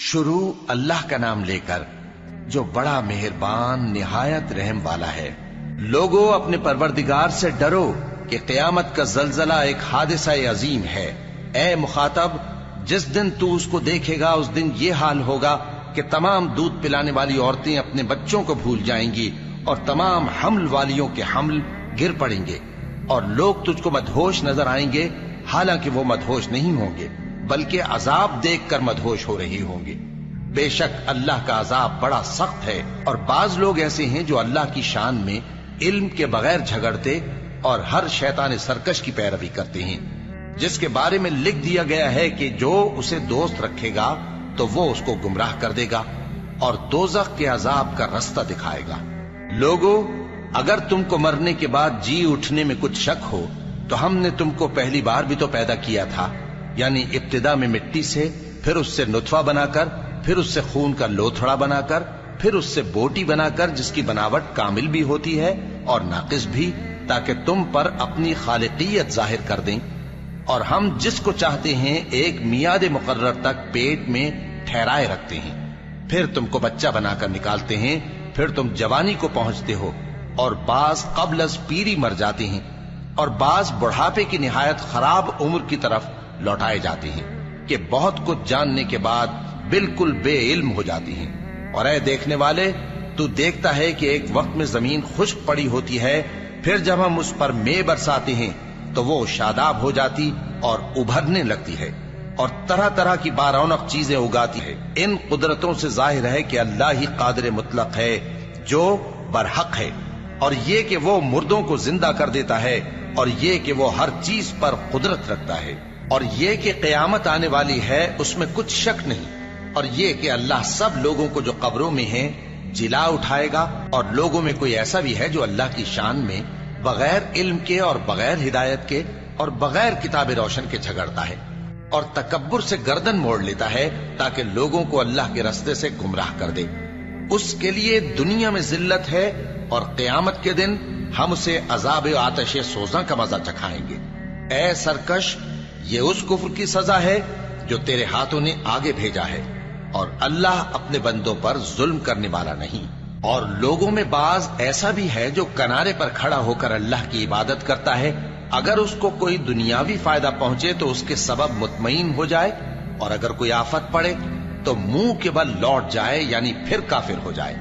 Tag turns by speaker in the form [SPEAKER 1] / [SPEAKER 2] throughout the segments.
[SPEAKER 1] شروع اللہ کا نام لے کر جو بڑا مہربان نہایت رحم والا ہے۔ لوگو اپنے پروردگار سے ڈرو کہ قیامت کا زلزلہ ایک حادثہ عظیم ہے۔ اے مخاطب، جس دن تو اس کو دیکھے گا اس دن یہ حال ہوگا کہ تمام دودھ پلانے والی عورتیں اپنے بچوں کو بھول جائیں گی اور تمام حمل والیوں کے حمل گر پڑیں گے، اور لوگ تجھ کو مدہوش نظر آئیں گے، حالانکہ وہ مدہوش نہیں ہوں گے بلکہ عذاب دیکھ کر مدہوش ہو رہے ہوں گے۔ بے شک اللہ کا عذاب بڑا سخت ہے، اور بعض لوگ ایسے ہیں جو اللہ کی شان میں علم کے بغیر جھگڑتے اور ہر شیطان سرکش کی پیروی کرتے ہیں، جس کے بارے میں لکھ دیا گیا ہے کہ جو اسے دوست رکھے گا تو وہ اس کو گمراہ کر دے گا اور دوزخ کے عذاب کا رستہ دکھائے گا۔ لوگو، اگر تم کو مرنے کے بعد جی اٹھنے میں کچھ شک ہو تو ہم نے تم کو پہلی بار بھی تو پیدا کیا تھا، یعنی ابتدا میں مٹی سے، پھر اس سے نطفہ بنا کر، پھر اس سے خون کا لوتھڑا بنا کر، پھر اس سے بوٹی بنا کر جس کی بناوٹ کامل بھی ہوتی ہے اور ناقص بھی، تاکہ تم پر اپنی خالقیت ظاہر کر دیں۔ اور ہم جس کو چاہتے ہیں ایک میعاد مقرر تک پیٹ میں ٹھہرائے رکھتے ہیں، پھر تم کو بچہ بنا کر نکالتے ہیں، پھر تم جوانی کو پہنچتے ہو، اور بعض قبل از پیری مر جاتے ہیں، اور بعض بڑھاپے کی نہایت خراب عمر کی طرف لوٹائے جاتے ہیں کہ بہت کچھ جاننے کے بعد بالکل بے علم ہو جاتی ہیں۔ اور اے دیکھنے والے، تو دیکھتا ہے کہ ایک وقت میں زمین خشک پڑی ہوتی ہے، پھر جب ہم اس پر مے برساتے ہیں تو وہ شاداب ہو جاتی اور ابھرنے لگتی ہے اور طرح طرح کی بارونق چیزیں اگاتی ہے۔ ان قدرتوں سے ظاہر ہے کہ اللہ ہی قادر مطلق ہے جو برحق ہے، اور یہ کہ وہ مردوں کو زندہ کر دیتا ہے، اور یہ کہ وہ ہر چیز پر قدرت رکھتا ہے، اور یہ کہ قیامت آنے والی ہے اس میں کچھ شک نہیں، اور یہ کہ اللہ سب لوگوں کو جو قبروں میں ہیں جلا اٹھائے گا، اور لوگوں میں کوئی ایسا بھی ہے جو اللہ کی شان میں بغیر علم کے اور بغیر ہدایت کے اور بغیر کتاب روشن کے جھگڑتا ہے اور تکبر سے گردن موڑ لیتا ہے تاکہ لوگوں کو اللہ کے رستے سے گمراہ کر دے۔ اس کے لیے دنیا میں ذلت ہے، اور قیامت کے دن ہم اسے عذاب آتش سوزاں کا مزہ چکھائیں گے۔ اے سرکش، یہ اس کفر کی سزا ہے جو تیرے ہاتھوں نے آگے بھیجا ہے، اور اللہ اپنے بندوں پر ظلم کرنے والا نہیں۔ اور لوگوں میں بعض ایسا بھی ہے جو کنارے پر کھڑا ہو کر اللہ کی عبادت کرتا ہے، اگر اس کو کوئی دنیاوی فائدہ پہنچے تو اس کے سبب مطمئن ہو جائے، اور اگر کوئی آفت پڑے تو منہ کے بل لوٹ جائے، یعنی پھر کافر ہو جائے۔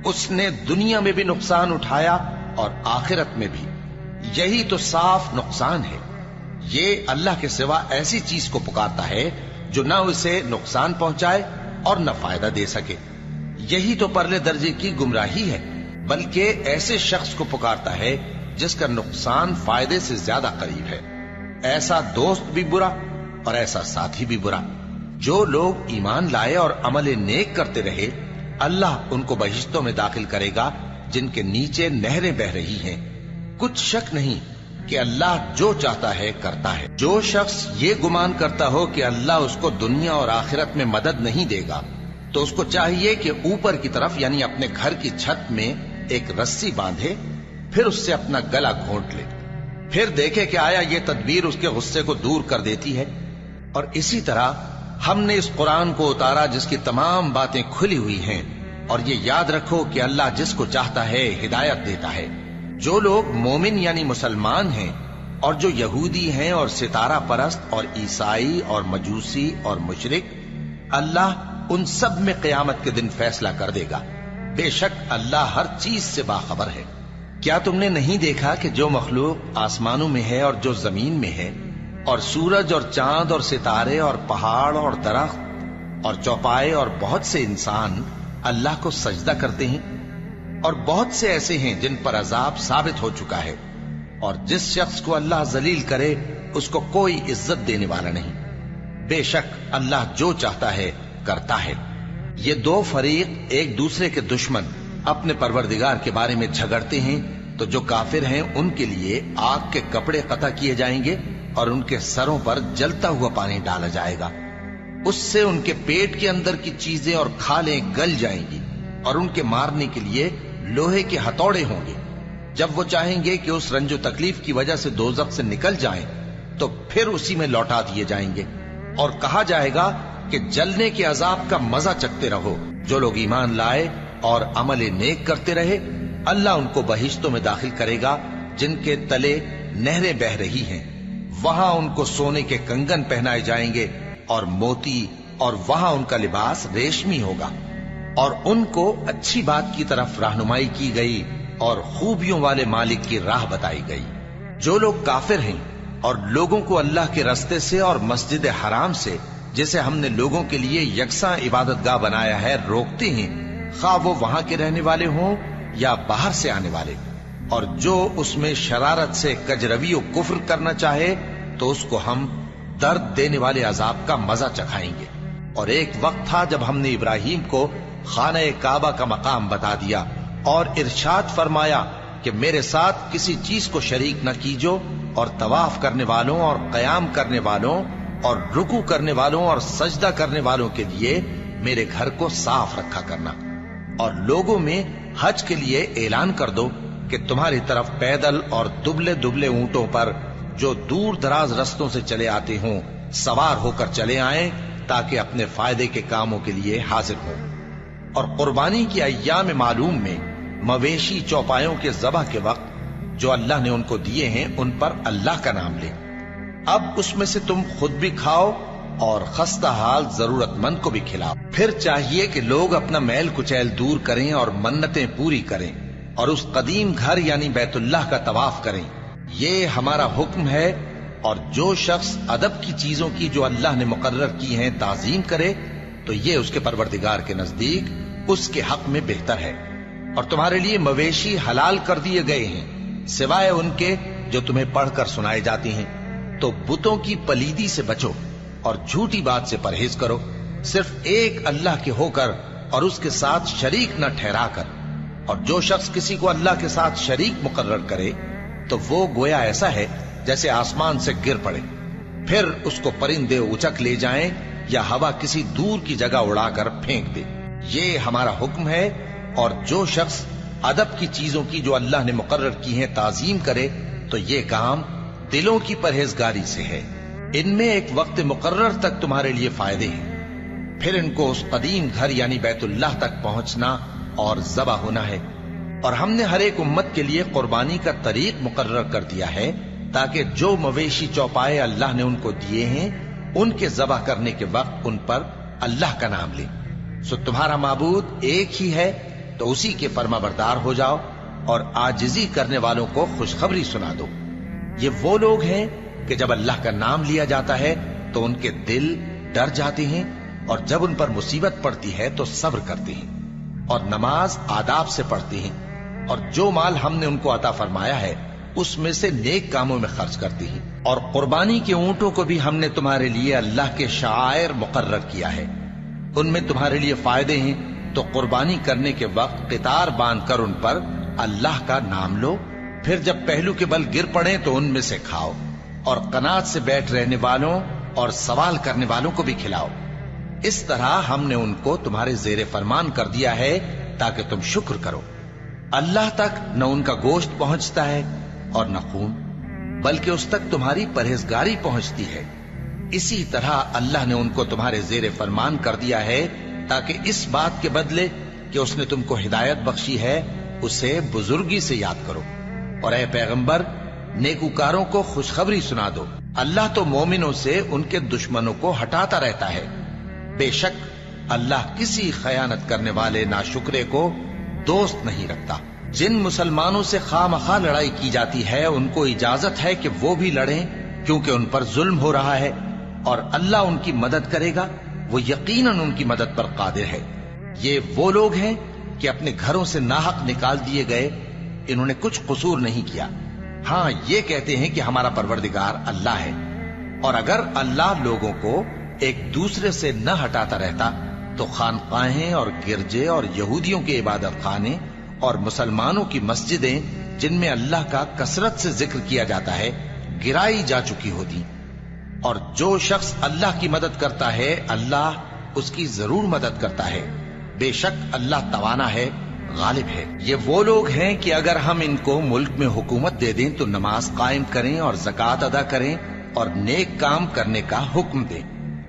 [SPEAKER 1] اس نے دنیا میں بھی نقصان اٹھایا اور آخرت میں بھی، یہی تو صاف نقصان ہے۔ یہ اللہ کے سوا ایسی چیز کو پکارتا ہے جو نہ اسے نقصان پہنچائے اور نہ فائدہ دے سکے، یہی تو پرلے درجے کی گمراہی ہے۔ بلکہ ایسے شخص کو پکارتا ہے جس کا نقصان فائدے سے زیادہ قریب ہے۔ ایسا دوست بھی برا اور ایسا ساتھی بھی برا۔ جو لوگ ایمان لائے اور عمل نیک کرتے رہے، اللہ ان کو بہشتوں میں داخل کرے گا جن کے نیچے نہریں بہ رہی ہیں۔ کچھ شک نہیں کہ اللہ جو چاہتا ہے کرتا ہے۔ جو شخص یہ گمان کرتا ہو کہ اللہ اس کو دنیا اور آخرت میں مدد نہیں دے گا تو اس کو چاہیے کہ اوپر کی طرف یعنی اپنے گھر کی چھت میں ایک رسی باندھے، پھر اس سے اپنا گلا گھونٹ لے، پھر دیکھے کہ آیا یہ تدبیر اس کے غصے کو دور کر دیتی ہے۔ اور اسی طرح ہم نے اس قرآن کو اتارا جس کی تمام باتیں کھلی ہوئی ہیں، اور یہ یاد رکھو کہ اللہ جس کو چاہتا ہے ہدایت دیتا ہے۔ جو لوگ مومن یعنی مسلمان ہیں اور جو یہودی ہیں اور ستارہ پرست اور عیسائی اور مجوسی اور مشرک، اللہ ان سب میں قیامت کے دن فیصلہ کر دے گا۔ بے شک اللہ ہر چیز سے باخبر ہے۔ کیا تم نے نہیں دیکھا کہ جو مخلوق آسمانوں میں ہے اور جو زمین میں ہے، اور سورج اور چاند اور ستارے اور پہاڑ اور درخت اور چوپائے اور بہت سے انسان اللہ کو سجدہ کرتے ہیں، اور بہت سے ایسے ہیں جن پر عذاب ثابت ہو چکا ہے، اور جس شخص کو اللہ ذلیل کرے اس کو کوئی عزت دینے والا نہیں۔ بے شک اللہ جو چاہتا ہے کرتا ہے۔ یہ دو فریق ایک دوسرے کے دشمن اپنے پروردگار کے بارے میں جھگڑتے ہیں، تو جو کافر ہیں ان کے لیے آگ کے کپڑے قطع کیے جائیں گے اور ان کے سروں پر جلتا ہوا پانی ڈالا جائے گا، اس سے ان کے پیٹ کے اندر کی چیزیں اور کھالیں گل جائیں گی، اور ان کے مارنے کے لیے لوہے کے ہتھوڑے ہوں گے۔ جب وہ چاہیں گے کہ اس رنج و تکلیف کی وجہ سے دوزخ سے نکل جائیں تو پھر اسی میں لوٹا دیے جائیں گے، اور کہا جائے گا کہ جلنے کے عذاب کا مزہ چکھتے رہو۔ جو لوگ ایمان لائے اور عمل نیک کرتے رہے، اللہ ان کو بہشتوں میں داخل کرے گا جن کے تلے نہریں بہ رہی ہیں۔ وہاں ان کو سونے کے کنگن پہنائے جائیں گے اور موتی، اور وہاں ان کا لباس ریشمی ہوگا، اور ان کو اچھی بات کی طرف رہنمائی کی گئی اور خوبیوں والے مالک کی راہ بتائی گئی۔ جو لوگ کافر ہیں اور لوگوں کو اللہ کے رستے سے اور مسجد حرام سے، جسے ہم نے لوگوں کے لیے یکساں عبادت گاہ بنایا ہے، روکتے ہیں، خواہ وہ وہاں کے رہنے والے ہوں یا باہر سے آنے والے، اور جو اس میں شرارت سے کجروی و کفر کرنا چاہے تو اس کو ہم درد دینے والے عذاب کا مزہ چکھائیں گے۔ اور ایک وقت تھا جب ہم نے ابراہیم کو خانہ کعبہ کا مقام بتا دیا اور ارشاد فرمایا کہ میرے ساتھ کسی چیز کو شریک نہ کیجو، اور طواف کرنے والوں اور قیام کرنے والوں اور رکوع کرنے والوں اور سجدہ کرنے والوں کے لیے میرے گھر کو صاف رکھا کرنا، اور لوگوں میں حج کے لیے اعلان کر دو کہ تمہاری طرف پیدل اور دبلے دبلے اونٹوں پر جو دور دراز رستوں سے چلے آتے ہوں سوار ہو کر چلے آئیں، تاکہ اپنے فائدے کے کاموں کے لیے حاضر ہوں۔ اور قربانی کی ایام معلوم میں مویشی چوپایوں کے ذبح کے وقت جو اللہ نے ان کو دیے ہیں ان پر اللہ کا نام لیں۔ اب اس میں سے تم خود بھی کھاؤ اور خستہ حال ضرورت مند کو بھی کھلاؤ۔ پھر چاہیے کہ لوگ اپنا میل کچیل دور کریں اور منتیں پوری کریں اور اس قدیم گھر یعنی بیت اللہ کا طواف کریں، یہ ہمارا حکم ہے۔ اور جو شخص ادب کی چیزوں کی جو اللہ نے مقرر کی ہیں تعظیم کرے تو یہ اس کے پروردگار کے نزدیک اس کے حق میں بہتر ہے۔ اور تمہارے لیے مویشی حلال کر دیے گئے ہیں سوائے ان کے جو تمہیں پڑھ کر سنائے جاتے ہیں۔ تو بتوں کی پلیدی سے بچو اور جھوٹی بات سے پرہیز کرو، صرف ایک اللہ کے ہو کر اور اس کے ساتھ شریک نہ ٹھہرا کر۔ اور جو شخص کسی کو اللہ کے ساتھ شریک مقرر کرے تو وہ گویا ایسا ہے جیسے آسمان سے گر پڑے، پھر اس کو پرندے اچک لے جائیں یا ہوا کسی دور کی جگہ اڑا کر پھینک دے۔ یہ ہمارا حکم ہے۔ اور جو شخص ادب کی چیزوں کی جو اللہ نے مقرر کی ہیں تعظیم کرے تو یہ کام دلوں کی پرہیزگاری سے ہے۔ ان میں ایک وقت مقرر تک تمہارے لیے فائدے ہیں، پھر ان کو اس قدیم گھر یعنی بیت اللہ تک پہنچنا اور ذبح ہونا ہے۔ اور ہم نے ہر ایک امت کے لیے قربانی کا طریق مقرر کر دیا ہے تاکہ جو مویشی چوپائے اللہ نے ان کو دیے ہیں ان کے ذبح کرنے کے وقت ان پر اللہ کا نام لیں۔ سو تمہارا معبود ایک ہی ہے تو اسی کے فرما بردار ہو جاؤ اور عاجزی کرنے والوں کو خوشخبری سنا دو۔ یہ وہ لوگ ہیں کہ جب اللہ کا نام لیا جاتا ہے تو ان کے دل ڈر جاتے ہیں، اور جب ان پر مصیبت پڑتی ہے تو صبر کرتے ہیں اور نماز آداب سے پڑھتے ہیں، اور جو مال ہم نے ان کو عطا فرمایا ہے اس میں سے نیک کاموں میں خرچ کرتے ہیں۔ اور قربانی کے اونٹوں کو بھی ہم نے تمہارے لیے اللہ کے شعائر مقرر کیا ہے، ان میں تمہارے لیے فائدے ہیں۔ تو قربانی کرنے کے وقت قطار باندھ کر ان پر اللہ کا نام لو، پھر جب پہلو کے بل گر پڑے تو ان میں سے کھاؤ، اور قناعت سے بیٹھ رہنے والوں اور سوال کرنے والوں کو بھی کھلاؤ۔ اس طرح ہم نے ان کو تمہارے زیر فرمان کر دیا ہے تاکہ تم شکر کرو۔ اللہ تک نہ ان کا گوشت پہنچتا ہے اور نہ خون، بلکہ اس تک تمہاری پرہیزگاری پہنچتی ہے۔ اسی طرح اللہ نے ان کو تمہارے زیر فرمان کر دیا ہے تاکہ اس بات کے بدلے کہ اس نے تم کو ہدایت بخشی ہے اسے بزرگی سے یاد کرو۔ اور اے پیغمبر، نیکوکاروں کو خوشخبری سنا دو، اللہ تو مومنوں سے ان کے دشمنوں کو ہٹاتا رہتا ہے۔ بے شک اللہ کسی خیانت کرنے والے ناشکرے کو دوست نہیں رکھتا۔ جن مسلمانوں سے خواہ مخواہ لڑائی کی جاتی ہے ان کو اجازت ہے کہ وہ بھی لڑیں، کیونکہ ان پر ظلم ہو رہا ہے، اور اللہ ان کی مدد کرے گا، وہ یقیناً ان کی مدد پر قادر ہے۔ یہ وہ لوگ ہیں کہ اپنے گھروں سے ناحق نکال دیے گئے، انہوں نے کچھ قصور نہیں کیا، ہاں یہ کہتے ہیں کہ ہمارا پروردگار اللہ ہے۔ اور اگر اللہ لوگوں کو ایک دوسرے سے نہ ہٹاتا رہتا تو خانقاہیں اور گرجے اور یہودیوں کے عبادت خانے اور مسلمانوں کی مسجدیں جن میں اللہ کا کثرت سے ذکر کیا جاتا ہے گرائی جا چکی ہوتی۔ اور جو شخص اللہ کی مدد کرتا ہے اللہ اس کی ضرور مدد کرتا ہے، بے شک اللہ توانا ہے، غالب ہے۔ یہ وہ لوگ ہیں کہ اگر ہم ان کو ملک میں حکومت دے دیں تو نماز قائم کریں اور زکوٰۃ ادا کریں اور نیک کام کرنے کا حکم دیں،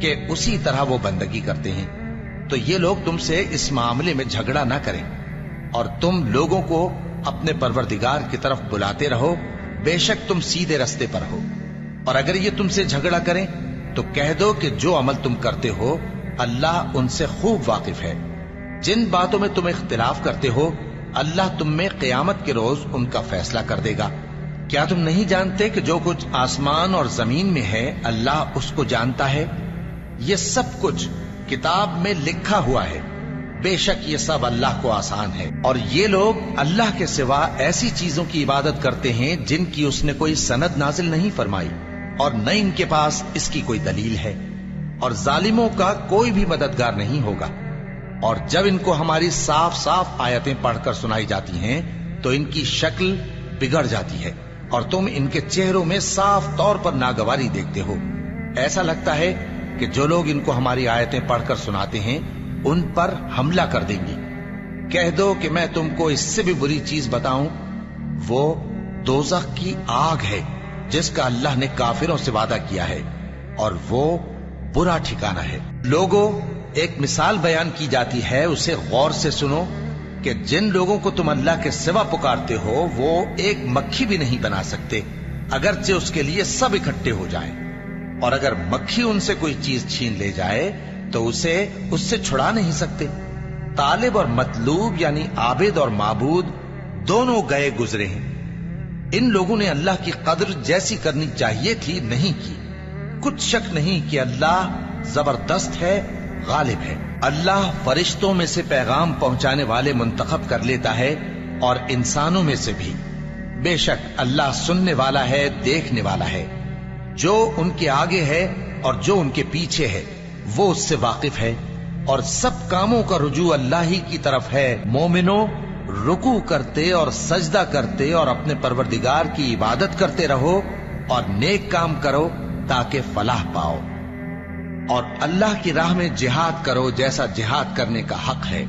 [SPEAKER 1] کہ اسی طرح وہ بندگی کرتے ہیں، تو یہ لوگ تم سے اس معاملے میں جھگڑا نہ کریں، اور تم لوگوں کو اپنے پروردگار کی طرف بلاتے رہو، بے شک تم سیدھے رستے پر ہو۔ اور اگر یہ تم سے جھگڑا کریں تو کہہ دو کہ جو عمل تم کرتے ہو اللہ ان سے خوب واقف ہے۔ جن باتوں میں تم اختلاف کرتے ہو اللہ تم میں قیامت کے روز ان کا فیصلہ کر دے گا۔ کیا تم نہیں جانتے کہ جو کچھ آسمان اور زمین میں ہے اللہ اس کو جانتا ہے؟ یہ سب کچھ کتاب میں لکھا ہوا ہے، بے شک یہ سب اللہ کو آسان ہے۔ اور یہ لوگ اللہ کے سوا ایسی چیزوں کی عبادت کرتے ہیں جن کی اس نے کوئی سند نازل نہیں فرمائی، اور نہ ان کے پاس اس کی کوئی دلیل ہے، اور ظالموں کا کوئی بھی مددگار نہیں ہوگا۔ اور جب ان کو ہماری صاف صاف آیتیں پڑھ کر سنائی جاتی ہیں تو ان کی شکل بگڑ جاتی ہے، اور تم ان کے چہروں میں صاف طور پر ناگواری دیکھتے ہو۔ ایسا لگتا ہے کہ جو لوگ ان کو ہماری آیتیں پڑھ کر سناتے ہیں ان پر حملہ کر دیں گے۔ کہہ دو کہ میں تم کو اس سے بھی بری چیز بتاؤں، وہ دوزخ کی آگ ہے جس کا اللہ نے کافروں سے وعدہ کیا ہے، اور وہ برا ٹھکانہ ہے۔ لوگوں، ایک مثال بیان کی جاتی ہے، اسے غور سے سنو کہ جن لوگوں کو تم اللہ کے سوا پکارتے ہو وہ ایک مکھی بھی نہیں بنا سکتے اگرچہ اس کے لیے سب اکٹھے ہو جائیں، اور اگر مکھی ان سے کوئی چیز چھین لے جائے تو اسے اس سے چھڑا نہیں سکتے۔ طالب اور مطلوب یعنی عابد اور معبود دونوں گئے گزرے ہیں۔ ان لوگوں نے اللہ کی قدر جیسی کرنی چاہیے تھی نہیں کی۔ کچھ شک نہیں کہ اللہ زبردست ہے، غالب ہے۔ اللہ فرشتوں میں سے پیغام پہنچانے والے منتخب کر لیتا ہے اور انسانوں میں سے بھی۔ بے شک اللہ سننے والا ہے، دیکھنے والا ہے۔ جو ان کے آگے ہے اور جو ان کے پیچھے ہے وہ اس سے واقف ہے، اور سب کاموں کا رجوع اللہ ہی کی طرف ہے۔ مومنوں، رکوع کرتے اور سجدہ کرتے اور اپنے پروردگار کی عبادت کرتے رہو اور نیک کام کرو تاکہ فلاح پاؤ، اور اللہ کی راہ میں جہاد کرو جیسا جہاد کرنے کا حق ہے۔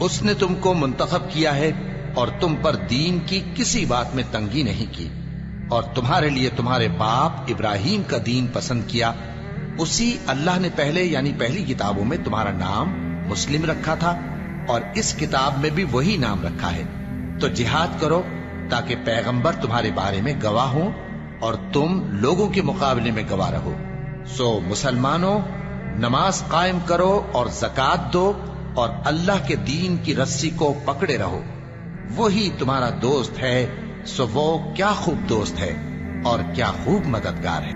[SPEAKER 1] اس نے تم کو منتخب کیا ہے اور تم پر دین کی کسی بات میں تنگی نہیں کی، اور تمہارے لیے تمہارے باپ ابراہیم کا دین پسند کیا۔ اسی اللہ نے پہلے یعنی پہلی کتابوں میں تمہارا نام مسلم رکھا تھا، اور اس کتاب میں بھی وہی نام رکھا ہے۔ تو جہاد کرو تاکہ پیغمبر تمہارے بارے میں گواہ ہوں اور تم لوگوں کے مقابلے میں گواہ رہو۔ سو مسلمانوں، نماز قائم کرو اور زکات دو اور اللہ کے دین کی رسی کو پکڑے رہو، وہی تمہارا دوست ہے۔ سو وہ کیا خوب دوست ہے اور کیا خوب مددگار ہے۔